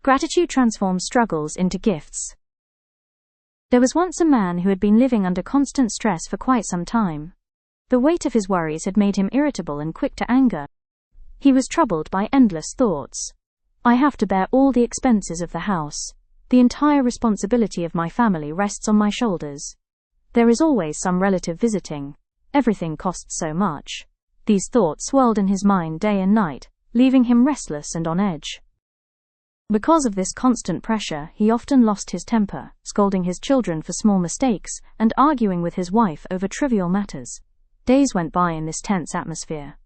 Gratitude transforms struggles into gifts. There was once a man who had been living under constant stress for quite some time. The weight of his worries had made him irritable and quick to anger. He was troubled by endless thoughts. I have to bear all the expenses of the house. The entire responsibility of my family rests on my shoulders. There is always some relative visiting. Everything costs so much. These thoughts swirled in his mind day and night, leaving him restless and on edge. Because of this constant pressure, he often lost his temper, scolding his children for small mistakes and arguing with his wife over trivial matters. Days went by in this tense atmosphere.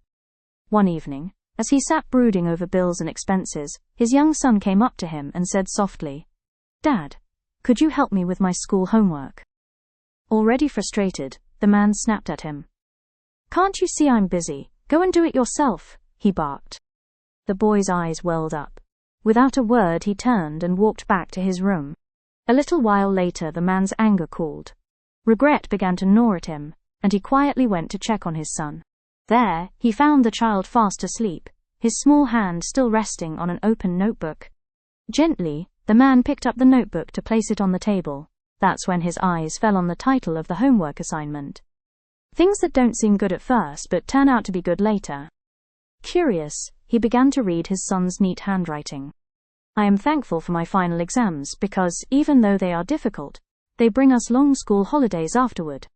One evening, as he sat brooding over bills and expenses, his young son came up to him and said softly, "Dad, could you help me with my school homework?" Already frustrated, the man snapped at him. "Can't you see I'm busy? Go and do it yourself," he barked. The boy's eyes welled up. Without a word, he turned and walked back to his room. A little while later, the man's anger cooled. Regret began to gnaw at him, and he quietly went to check on his son. There, he found the child fast asleep, his small hand still resting on an open notebook. Gently, the man picked up the notebook to place it on the table. That's when his eyes fell on the title of the homework assignment. Things that don't seem good at first but turn out to be good later. Curious, he began to read his son's neat handwriting. "I am thankful for my final exams because, even though they are difficult, they bring us long school holidays afterward.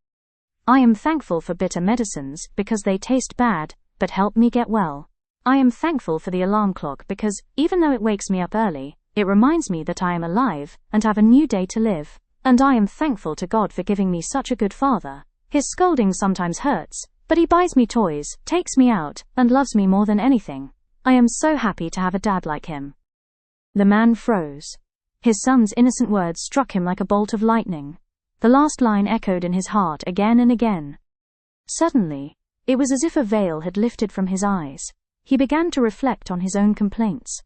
I am thankful for bitter medicines because they taste bad, but help me get well. I am thankful for the alarm clock because, even though it wakes me up early, it reminds me that I am alive and have a new day to live. And I am thankful to God for giving me such a good father. His scolding sometimes hurts, but he buys me toys, takes me out, and loves me more than anything. I am so happy to have a dad like him." The man froze. His son's innocent words struck him like a bolt of lightning. The last line echoed in his heart again and again. Suddenly, it was as if a veil had lifted from his eyes. He began to reflect on his own complaints.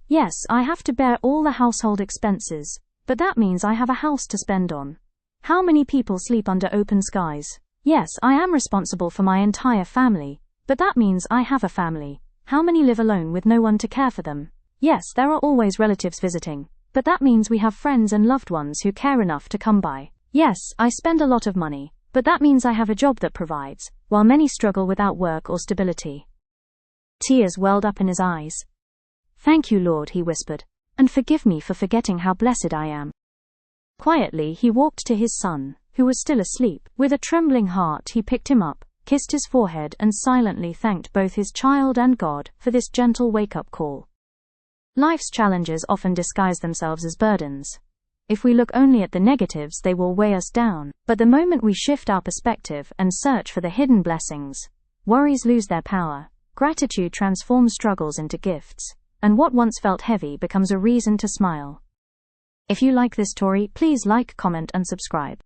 "Yes, I have to bear all the household expenses, but that means I have a house to spend on. How many people sleep under open skies? Yes, I am responsible for my entire family, but that means I have a family. How many live alone with no one to care for them? Yes, there are always relatives visiting, but that means we have friends and loved ones who care enough to come by. Yes, I spend a lot of money, but that means I have a job that provides, while many struggle without work or stability." Tears welled up in his eyes. "Thank you, Lord," he whispered, "and forgive me for forgetting how blessed I am." Quietly, he walked to his son, who was still asleep. With a trembling heart, he picked him up, kissed his forehead, and silently thanked both his child and God for this gentle wake-up call. Life's challenges often disguise themselves as burdens. If we look only at the negatives, they will weigh us down. But the moment we shift our perspective and search for the hidden blessings, worries lose their power. Gratitude transforms struggles into gifts, and what once felt heavy becomes a reason to smile. If you like this story, please like, comment, and subscribe.